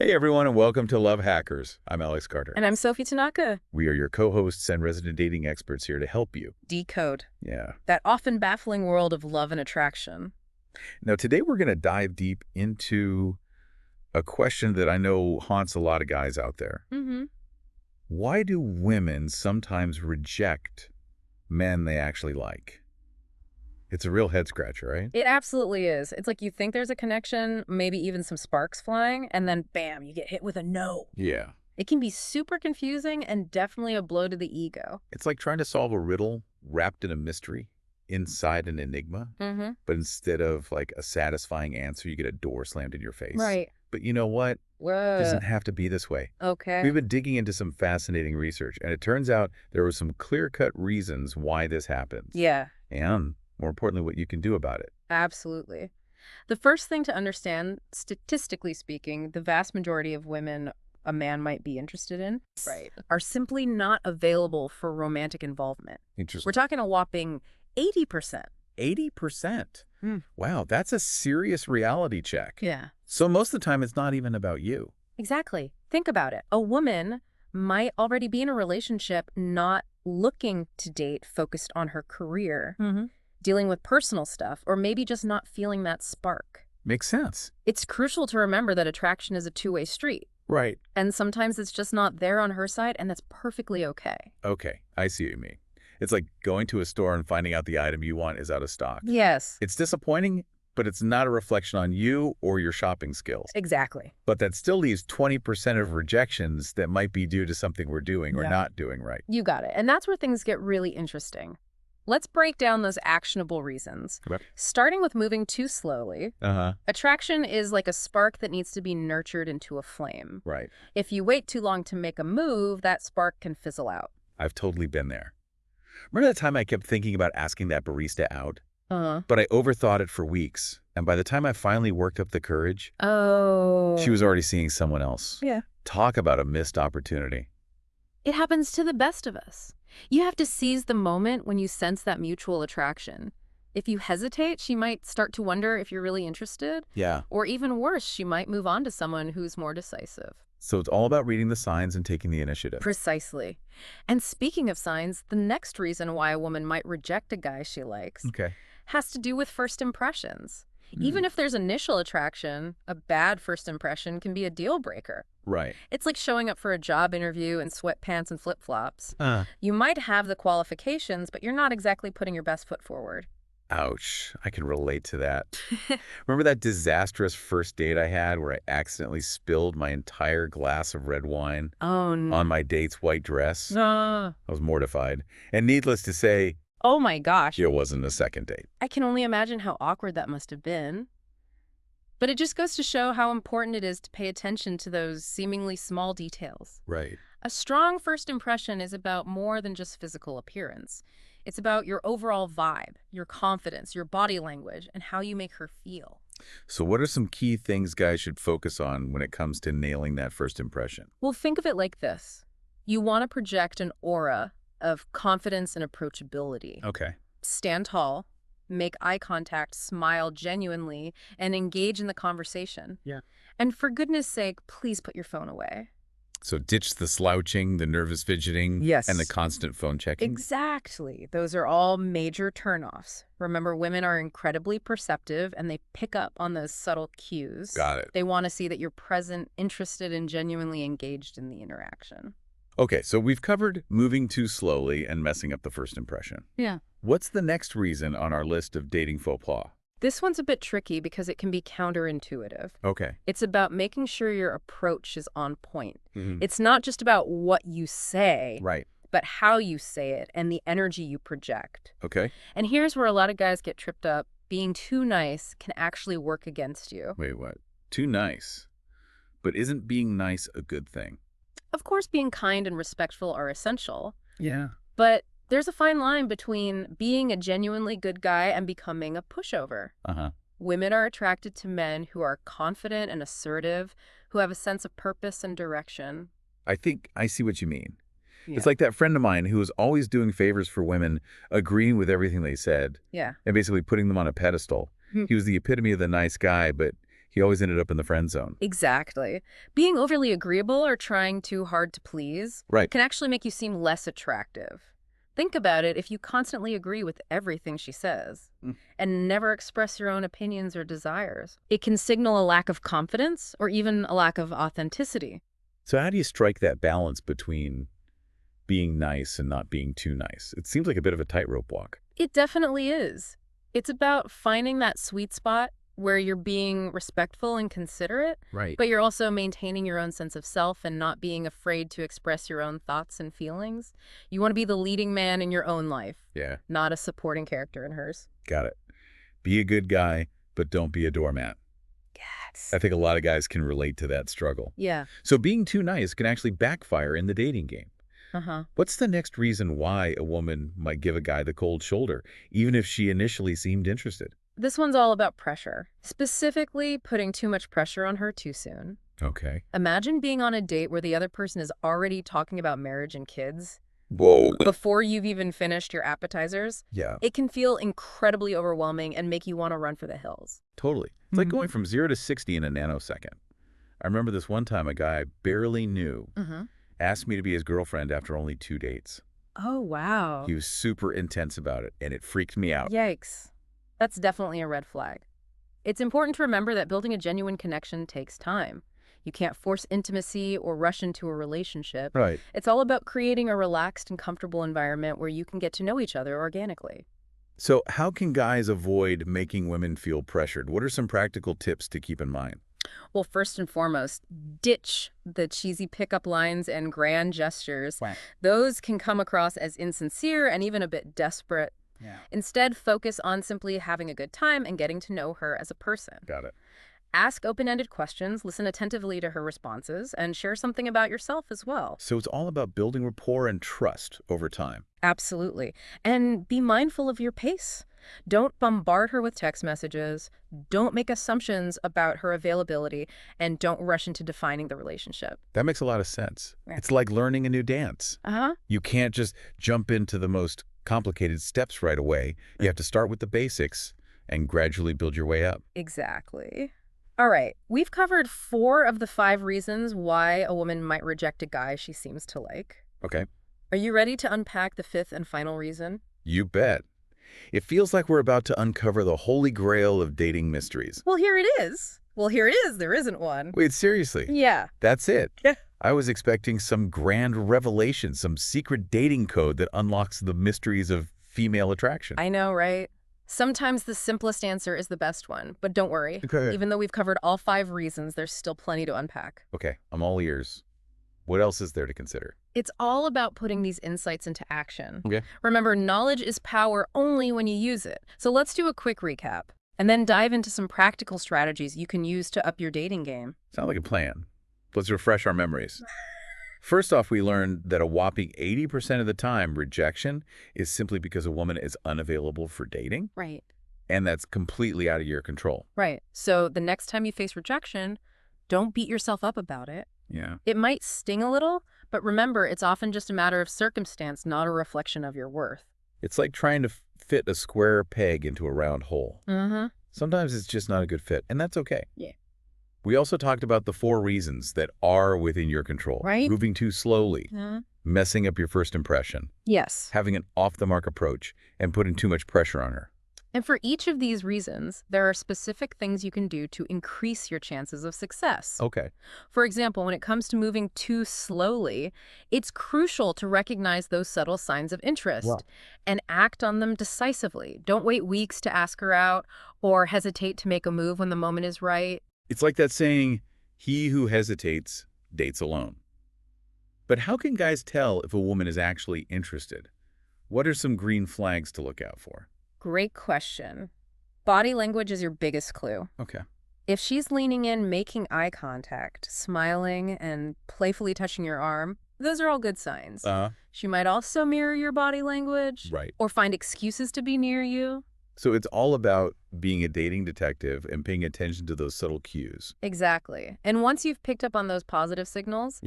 Hey everyone, and welcome to Love Hackers. I'm Alex Carter. And I'm Sophie Tanaka. We are your co-hosts and resident dating experts here to help you. Decode. Yeah. That often baffling world of love and attraction. Now today we're going to dive deep into a question that I know haunts a lot of guys out there. Why do women sometimes reject men they actually like? It's a real head scratcher, right? It absolutely is. It's like you think there's a connection, maybe even some sparks flying, and then bam, you get hit with a no. Yeah. It can be super confusing and definitely a blow to the ego. It's like trying to solve a riddle wrapped in a mystery inside an enigma. But instead of like a satisfying answer, you get a door slammed in your face. Right. But you know what? Whoa. It doesn't have to be this way. Okay. We've been digging into some fascinating research, and it turns out there were some clear-cut reasons why this happens. Yeah. And more importantly, what you can do about it. Absolutely. The first thing to understand, statistically speaking, the vast majority of women a man might be interested in are simply not available for romantic involvement. Interesting. We're talking a whopping 80%. 80%? Wow, that's a serious reality check. Yeah. So most of the time, it's not even about you. Exactly. Think about it. A woman might already be in a relationship not looking to date, focused on her career, dealing with personal stuff, or maybe just not feeling that spark. Makes sense. It's crucial to remember that attraction is a two-way street. Right. And sometimes it's just not there on her side, and that's perfectly okay. Okay, I see what you mean. It's like going to a store and finding out the item you want is out of stock. Yes. It's disappointing, but it's not a reflection on you or your shopping skills. Exactly. But that still leaves 20% of rejections that might be due to something we're doing or not doing right. You got it. And that's where things get really interesting. Let's break down those actionable reasons. Yep. Starting with moving too slowly. Attraction is like a spark that needs to be nurtured into a flame. Right. If you wait too long to make a move, that spark can fizzle out. I've totally been there. Remember that time I kept thinking about asking that barista out? But I overthought it for weeks. And by the time I finally worked up the courage, she was already seeing someone else. Yeah. Talk about a missed opportunity. It happens to the best of us. You have to seize the moment when you sense that mutual attraction. If you hesitate, she might start to wonder if you're really interested. Yeah. Or even worse, she might move on to someone who's more decisive. So it's all about reading the signs and taking the initiative. Precisely. And speaking of signs, the next reason why a woman might reject a guy she likes has to do with first impressions. Even if there's initial attraction, a bad first impression can be a deal breaker. Right. It's like showing up for a job interview in sweatpants and flip-flops. You might have the qualifications, but you're not exactly putting your best foot forward. Ouch. I can relate to that. Remember that disastrous first date I had where I accidentally spilled my entire glass of red wine on my date's white dress? I was mortified. And needless to say, oh my gosh. it wasn't a second date. I can only imagine how awkward that must have been. But it just goes to show how important it is to pay attention to those seemingly small details. Right. A strong first impression is about more than just physical appearance. It's about your overall vibe, your confidence, your body language, and how you make her feel. So what are some key things guys should focus on when it comes to nailing that first impression? Well, think of it like this. You want to project an aura of confidence and approachability. Okay. Stand tall, make eye contact, smile genuinely, and engage in the conversation. Yeah. And for goodness sake, please put your phone away. So ditch the slouching, the nervous fidgeting, and the constant phone checking? Exactly. Those are all major turnoffs. Remember, women are incredibly perceptive, and they pick up on those subtle cues. Got it. They want to see that you're present, interested, and genuinely engaged in the interaction. Okay, so we've covered moving too slowly and messing up the first impression. Yeah. What's the next reason on our list of dating faux pas? This one's a bit tricky because it can be counterintuitive. Okay. It's about making sure your approach is on point. It's not just about what you say, Right. but how you say it and the energy you project. Okay. And here's where a lot of guys get tripped up. Being too nice can actually work against you. Wait, what? Too nice. But isn't being nice a good thing? Of course, being kind and respectful are essential. Yeah. But there's a fine line between being a genuinely good guy and becoming a pushover. Women are attracted to men who are confident and assertive, who have a sense of purpose and direction. I think I see what you mean. Yeah. It's like that friend of mine who was always doing favors for women, agreeing with everything they said, Yeah. and basically putting them on a pedestal. He was the epitome of the nice guy, but He always ended up in the friend zone. Exactly. Being overly agreeable or trying too hard to please can actually make you seem less attractive. Think about it if you constantly agree with everything she says and never express your own opinions or desires. It can signal a lack of confidence or even a lack of authenticity. So how do you strike that balance between being nice and not being too nice? It seems like a bit of a tightrope walk. It definitely is. It's about finding that sweet spot where you're being respectful and considerate, but you're also maintaining your own sense of self and not being afraid to express your own thoughts and feelings. You want to be the leading man in your own life, not a supporting character in hers. Got it. Be a good guy, but don't be a doormat. Yes. I think a lot of guys can relate to that struggle. Yeah. So being too nice can actually backfire in the dating game. What's the next reason why a woman might give a guy the cold shoulder, even if she initially seemed interested? This one's all about pressure, specifically putting too much pressure on her too soon. Okay. Imagine being on a date where the other person is already talking about marriage and kids. Whoa. Before you've even finished your appetizers. Yeah. It can feel incredibly overwhelming and make you want to run for the hills. Totally. It's like going from 0 to 60 in a nanosecond. I remember this one time a guy I barely knew asked me to be his girlfriend after only 2 dates. Oh, wow. He was super intense about it, and it freaked me out. Yikes. That's definitely a red flag. It's important to remember that building a genuine connection takes time. You can't force intimacy or rush into a relationship. Right. It's all about creating a relaxed and comfortable environment where you can get to know each other organically. So how can guys avoid making women feel pressured? What are some practical tips to keep in mind? Well, first and foremost, ditch the cheesy pickup lines and grand gestures. Right. Those can come across as insincere and even a bit desperate. Instead, focus on simply having a good time and getting to know her as a person. Got it. Ask open-ended questions, listen attentively to her responses, and share something about yourself as well. So it's all about building rapport and trust over time. Absolutely. And be mindful of your pace. Don't bombard her with text messages, don't make assumptions about her availability, and don't rush into defining the relationship. That makes a lot of sense. It's like learning a new dance. You can't just jump into the most complicated steps right away. You have to start with the basics and gradually build your way up. Exactly. All right, we've covered 4 of the 5 reasons why a woman might reject a guy she seems to like. Okay. Are you ready to unpack the 5th and final reason? You bet. It feels like we're about to uncover the holy grail of dating mysteries. Well, here it is. There isn't one. Wait, seriously? Yeah. That's it? Yeah. I was expecting some grand revelation, some secret dating code that unlocks the mysteries of female attraction. I know, right? Sometimes the simplest answer is the best one, but don't worry. Okay. Even though we've covered all 5 reasons, there's still plenty to unpack. Okay, I'm all ears. What else is there to consider? It's all about putting these insights into action. Okay. Remember, knowledge is power only when you use it. So let's do a quick recap, and then dive into some practical strategies you can use to up your dating game. Sounds like a plan. Let's refresh our memories. First off, we learned that a whopping 80% of the time, rejection is simply because a woman is unavailable for dating. Right. And that's completely out of your control. Right. So the next time you face rejection, don't beat yourself up about it. Yeah. It might sting a little, but remember, it's often just a matter of circumstance, not a reflection of your worth. It's like trying to fit a square peg into a round hole. Sometimes it's just not a good fit, and that's okay. Yeah. We also talked about the 4 reasons that are within your control. Right. Moving too slowly, messing up your first impression, Yes. having an off-the-mark approach, and putting too much pressure on her. And for each of these reasons, there are specific things you can do to increase your chances of success. Okay. For example, when it comes to moving too slowly, it's crucial to recognize those subtle signs of interest and act on them decisively. Don't wait weeks to ask her out or hesitate to make a move when the moment is right. It's like that saying, he who hesitates dates alone. But how can guys tell if a woman is actually interested? What are some green flags to look out for? Great question. Body language is your biggest clue. Okay. If she's leaning in, making eye contact, smiling, and playfully touching your arm, those are all good signs. She might also mirror your body language. Right. Or find excuses to be near you. So it's all about being a dating detective and paying attention to those subtle cues. Exactly. And once you've picked up on those positive signals,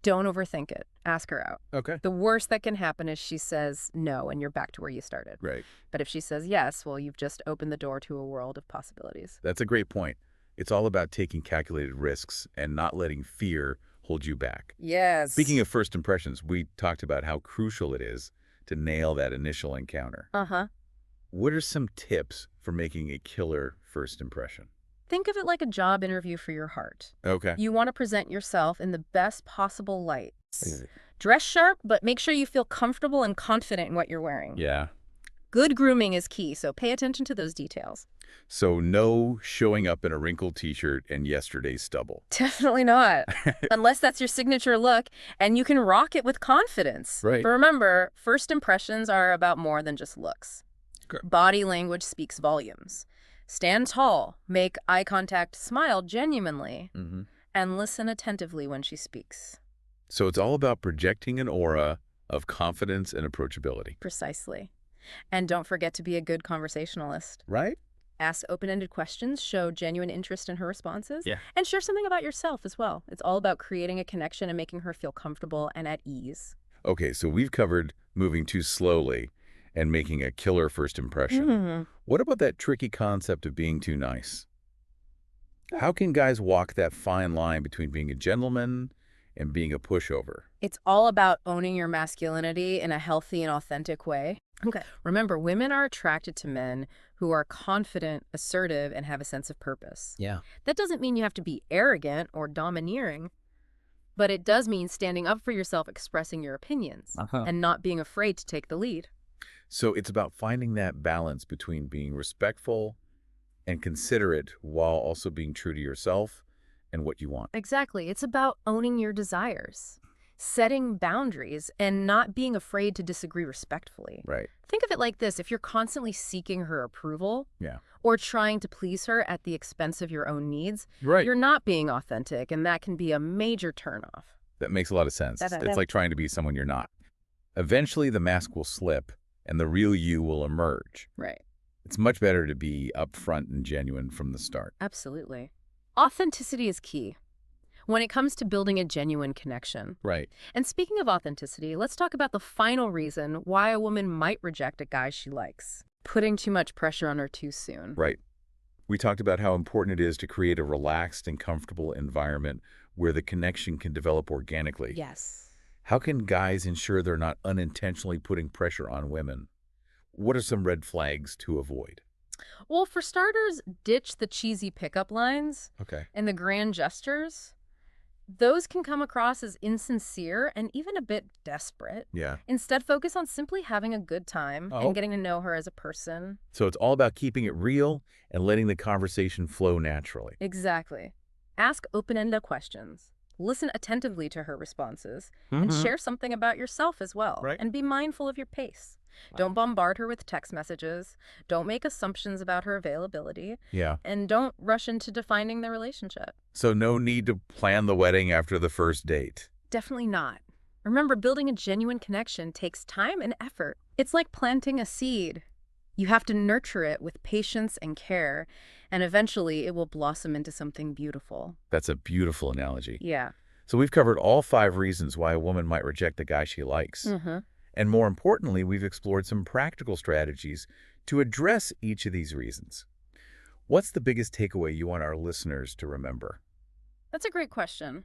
don't overthink it. Ask her out. Okay. The worst that can happen is she says no and you're back to where you started. Right. But if she says yes, well, you've just opened the door to a world of possibilities. That's a great point. It's all about taking calculated risks and not letting fear hold you back. Yes. Speaking of first impressions, we talked about how crucial it is to nail that initial encounter. Uh-huh. What are some tips for making a killer first impression? Think of it like a job interview for your heart. Okay. You want to present yourself in the best possible light. Easy. Dress sharp, but make sure you feel comfortable and confident in what you're wearing. Yeah. Good grooming is key, so pay attention to those details. So no showing up in a wrinkled t-shirt and yesterday's stubble. Definitely not. Unless that's your signature look, and you can rock it with confidence. Right. But remember, first impressions are about more than just looks. Okay. Body language speaks volumes. Stand tall, make eye contact, smile genuinely, and listen attentively when she speaks. So it's all about projecting an aura of confidence and approachability. Precisely. And don't forget to be a good conversationalist. Right? Ask open-ended questions, show genuine interest in her responses, Yeah. and share something about yourself as well. It's all about creating a connection and making her feel comfortable and at ease. Okay, so we've covered moving too slowly and making a killer first impression. What about that tricky concept of being too nice? How can guys walk that fine line between being a gentleman and being a pushover? It's all about owning your masculinity in a healthy and authentic way. Okay. Remember, women are attracted to men who are confident, assertive, and have a sense of purpose. Yeah. That doesn't mean you have to be arrogant or domineering, but it does mean standing up for yourself, expressing your opinions, and not being afraid to take the lead. So it's about finding that balance between being respectful and considerate while also being true to yourself and what you want. Exactly. It's about owning your desires, setting boundaries, and not being afraid to disagree respectfully. Right. Think of it like this. If you're constantly seeking her approval Yeah. or trying to please her at the expense of your own needs, Right. you're not being authentic, and that can be a major turnoff. That makes a lot of sense. It's like trying to be someone you're not. Eventually, the mask will slip and the real you will emerge. Right. It's much better to be upfront and genuine from the start. Absolutely. Authenticity is key when it comes to building a genuine connection. Right. And speaking of authenticity, let's talk about the final reason why a woman might reject a guy she likes. Putting too much pressure on her too soon. Right. We talked about how important it is to create a relaxed and comfortable environment where the connection can develop organically. Yes. How can guys ensure they're not unintentionally putting pressure on women? What are some red flags to avoid? Well, for starters, ditch the cheesy pickup lines Okay. and the grand gestures. Those can come across as insincere and even a bit desperate. Yeah. Instead, focus on simply having a good time Oh. and getting to know her as a person. So it's all about keeping it real and letting the conversation flow naturally. Exactly. Ask open-ended questions. Listen attentively to her responses and share something about yourself as well. Right. And be mindful of your pace. Don't bombard her with text messages. Don't make assumptions about her availability. Yeah. And don't rush into defining the relationship. So no need to plan the wedding after the first date. Definitely not. Remember, building a genuine connection takes time and effort. It's like planting a seed. You have to nurture it with patience and care, and eventually it will blossom into something beautiful. That's a beautiful analogy. Yeah. So we've covered all 5 reasons why a woman might reject the guy she likes. And more importantly, we've explored some practical strategies to address each of these reasons. What's the biggest takeaway you want our listeners to remember? That's a great question.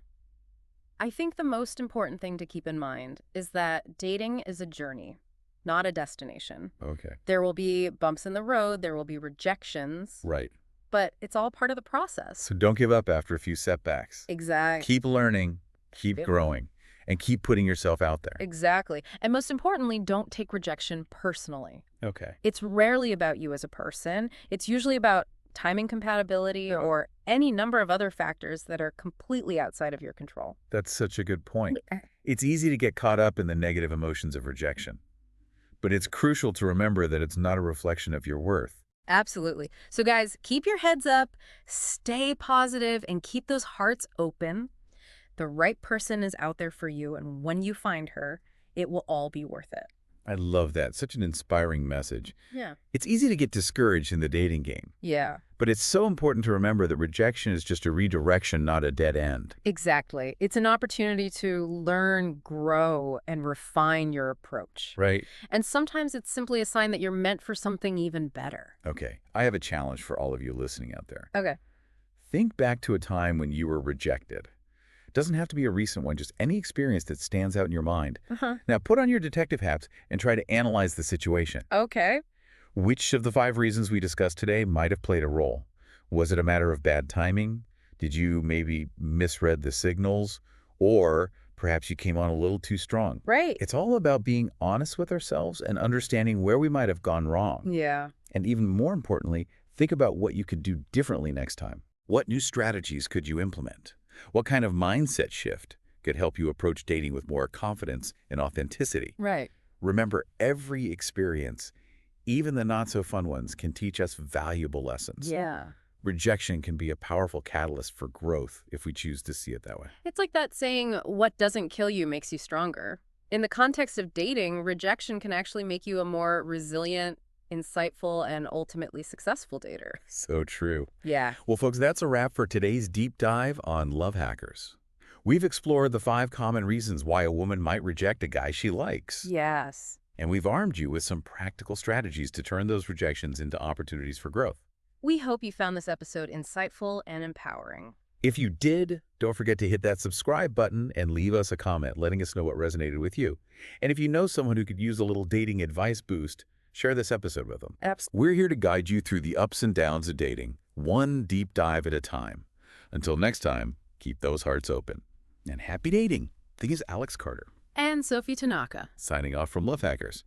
I think the most important thing to keep in mind is that dating is a journey, not a destination. Okay. There will be bumps in the road, there will be rejections, Right. but it's all part of the process. So don't give up after a few setbacks. Exactly. Keep learning, keep Yep. growing, and keep putting yourself out there. Exactly. And most importantly, don't take rejection personally. Okay. It's rarely about you as a person. It's usually about timing compatibility or any number of other factors that are completely outside of your control. That's such a good point. It's easy to get caught up in the negative emotions of rejection. But it's crucial to remember that it's not a reflection of your worth. Absolutely. So guys, keep your heads up, stay positive, and keep those hearts open. The right person is out there for you, and when you find her, it will all be worth it. I love that. Such an inspiring message. Yeah. It's easy to get discouraged in the dating game, Yeah. but it's so important to remember that rejection is just a redirection, not a dead end. Exactly. It's an opportunity to learn, grow, and refine your approach. Right? And sometimes it's simply a sign that you're meant for something even better. Okay. I have a challenge for all of you listening out there. Okay. Think back to a time when you were rejected. It doesn't have to be a recent one, just any experience that stands out in your mind. Now, put on your detective hats and try to analyze the situation. Okay. Which of the 5 reasons we discussed today might have played a role? Was it a matter of bad timing? Did you maybe misread the signals? Or perhaps you came on a little too strong? Right. It's all about being honest with ourselves and understanding where we might have gone wrong. Yeah. And even more importantly, think about what you could do differently next time. What new strategies could you implement? What kind of mindset shift could help you approach dating with more confidence and authenticity? Right. Remember, every experience, even the not-so-fun ones, can teach us valuable lessons. Yeah. Rejection can be a powerful catalyst for growth if we choose to see it that way. It's like that saying, what doesn't kill you makes you stronger. In the context of dating, rejection can actually make you a more resilient, insightful, and ultimately successful dater. So true. Yeah. Well, folks, that's a wrap for today's deep dive on love hackers. We've explored the 5 common reasons why a woman might reject a guy she likes. Yes. And we've armed you with some practical strategies to turn those rejections into opportunities for growth. We hope you found this episode insightful and empowering. If you did, don't forget to hit that subscribe button and leave us a comment letting us know what resonated with you. And if you know someone who could use a little dating advice boost, share this episode with them. Absolutely. We're here to guide you through the ups and downs of dating, one deep dive at a time. Until next time, keep those hearts open. And happy dating. This is Alex Carter. And Sophie Tanaka. Signing off from Love Hackers.